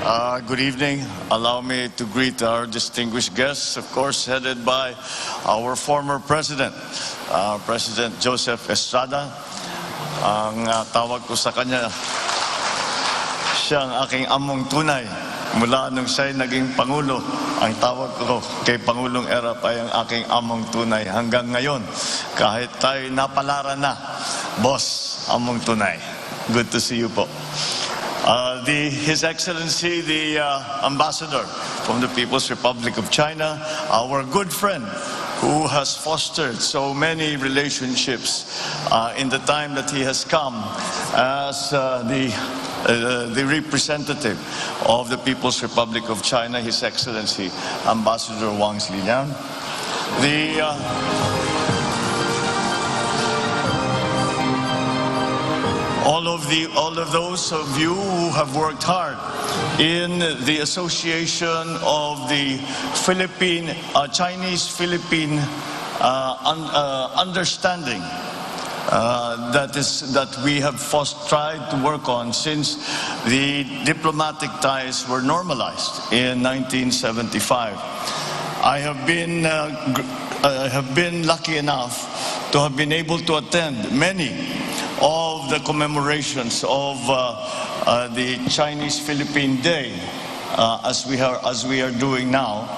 Good evening. Allow me to greet our distinguished guests, of course, headed by our former President, President Joseph Estrada. Ang tawag ko sa kanya, siya ang aking among tunay. Mula nung siya'y naging Pangulo, ang tawag ko kay Pangulong Erap ay ang aking among tunay. Hanggang ngayon, kahit tayo napalaran na, Boss, among tunay. Good to see you po. His Excellency, the Ambassador from the People's Republic of China, our good friend who has fostered so many relationships in the time that he has come as the representative of the People's Republic of China, His Excellency Ambassador Wang Ziliang. All of those of you who have worked hard in the association of the Chinese-Philippine understanding that we have tried to work on since the diplomatic ties were normalized in 1975. I have been lucky enough to have been able to attend many of the commemorations of the Chinese-Philippine Day as we are doing now.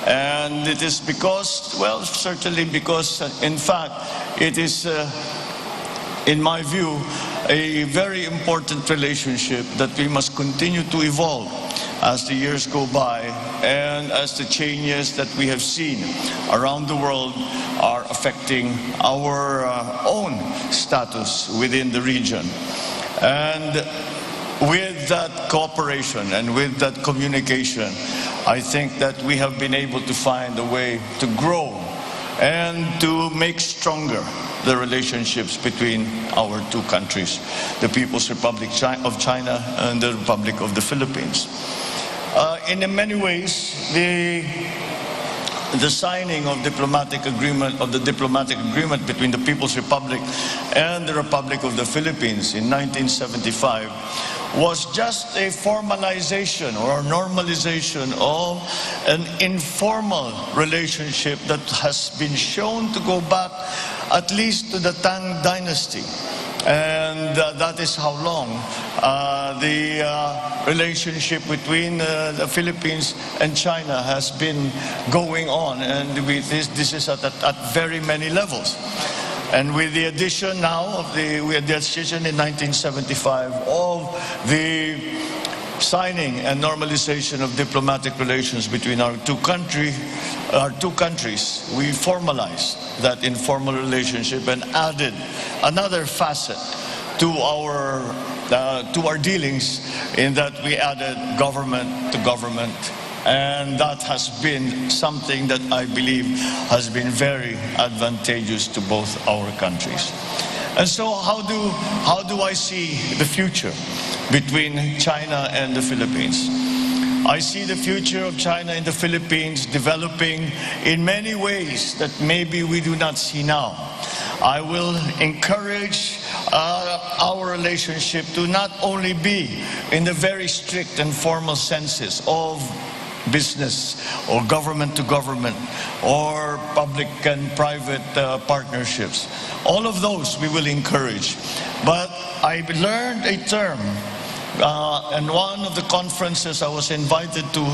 And it is because, well, certainly because, in fact, it is, in my view, a very important relationship that we must continue to evolve as the years go by and as the changes that we have seen around the world are affecting our own status within the region. And with that cooperation and with that communication, I think that we have been able to find a way to grow and to make stronger the relationships between our two countries, the People's Republic of China and the Republic of the Philippines. In many ways, the signing of the diplomatic agreement between the People's Republic and the Republic of the Philippines in 1975 was just a formalization or a normalization of an informal relationship that has been shown to go back at least to the Tang Dynasty. And that is how long the relationship between the Philippines and China has been going on, and this is at very many levels. And with the addition now of the addition in 1975 of the signing and normalization of diplomatic relations between our two countries, we formalized that informal relationship and added another facet to our dealings, in that we added government to government. And that has been something that I believe has been very advantageous to both our countries. And so how do I see the future between China and the Philippines? I see the future of China and the Philippines developing in many ways that maybe we do not see now. I will encourage our relationship to not only be in the very strict and formal senses of business or government to government or public and private partnerships. All of those we will encourage. But I learned a term in one of the conferences I was invited to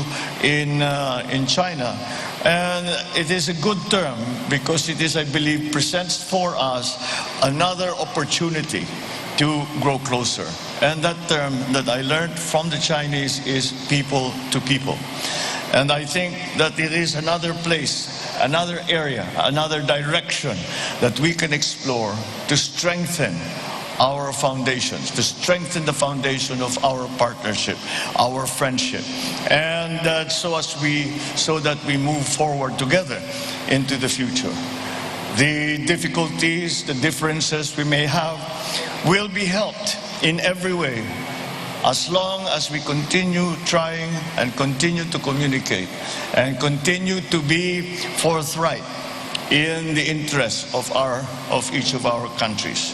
in China, and it is a good term because it is, I believe, presents for us another opportunity to grow closer. And that term that I learned from the Chinese is people to people. And I think that it is another place, another area, another direction that we can explore to strengthen our foundations, to strengthen the foundation of our partnership, our friendship, and so that we move forward together into the future. The difficulties, the differences we may have will be helped in every way as long as we continue trying and continue to communicate and continue to be forthright in the interests of each of our countries.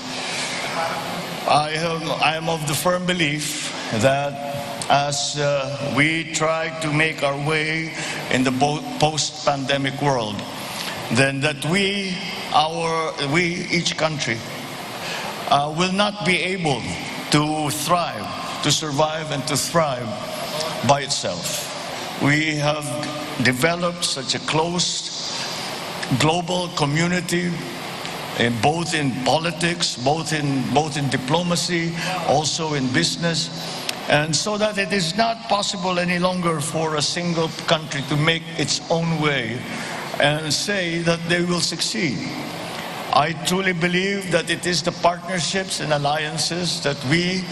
I am of the firm belief that as we try to make our way in the post-pandemic world, then that each country, will not be able to thrive, to survive and to thrive by itself. We have developed such a close global community, both in politics, both in diplomacy, also in business, and so that it is not possible any longer for a single country to make its own way and say that they will succeed. I truly believe that it is the partnerships and alliances that we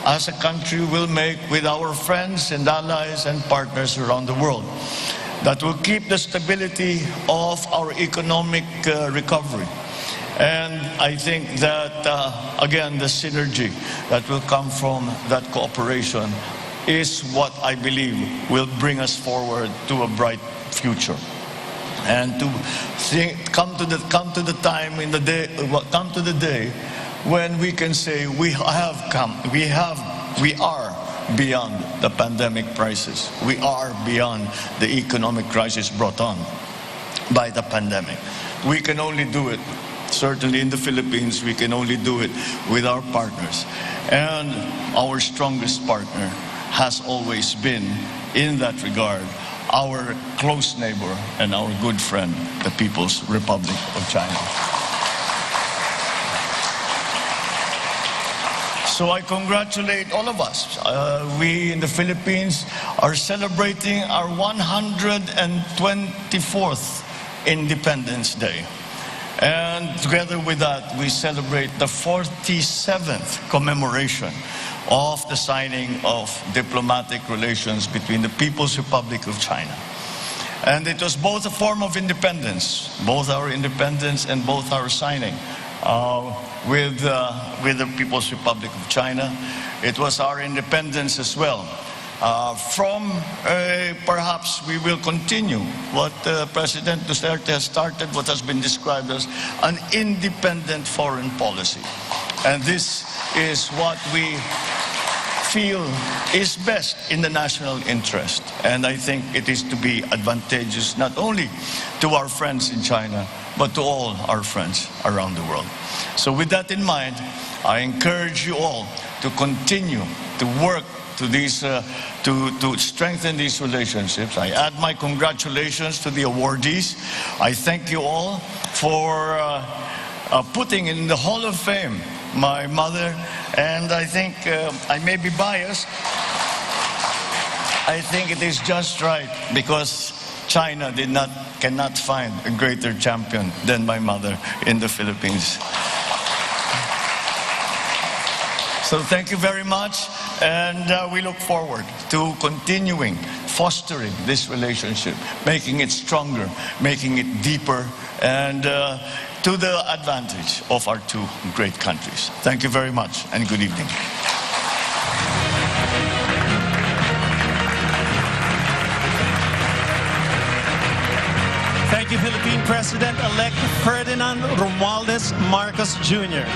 as a country will make with our friends and allies and partners around the world that will keep the stability of our economic recovery. And I think that, again, the synergy that will come from that cooperation is what I believe will bring us forward to a bright future. And to come to the day when we can say we are beyond the pandemic crisis. We are beyond the economic crisis brought on by the pandemic. We can only do it, certainly in the Philippines, we can only do it with our partners. And our strongest partner has always been, in that regard, our close neighbor and our good friend, the People's Republic of China. So I congratulate all of us. We in the Philippines are celebrating our 124th Independence Day. And together with that, we celebrate the 47th commemoration of the signing of diplomatic relations between the People's Republic of China. And it was both a form of independence, both our independence and both our signing with the People's Republic of China. It was our independence as well. Perhaps we will continue what President Duterte has started, what has been described as an independent foreign policy. And this is what we feel is best in the national interest. And I think it is to be advantageous not only to our friends in China, but to all our friends around the world. So with that in mind, I encourage you all to continue to work to strengthen these relationships. I add my congratulations to the awardees. I thank you all for putting in the Hall of Fame my mother, and I think I may be biased. I think it is just right because China cannot find a greater champion than my mother in the Philippines. So thank you very much, and we look forward to continuing fostering this relationship, making it stronger, making it deeper, and to the advantage of our two great countries. Thank you very much, and good evening. Thank you, Philippine President-elect Ferdinand Romualdez Marcos Jr.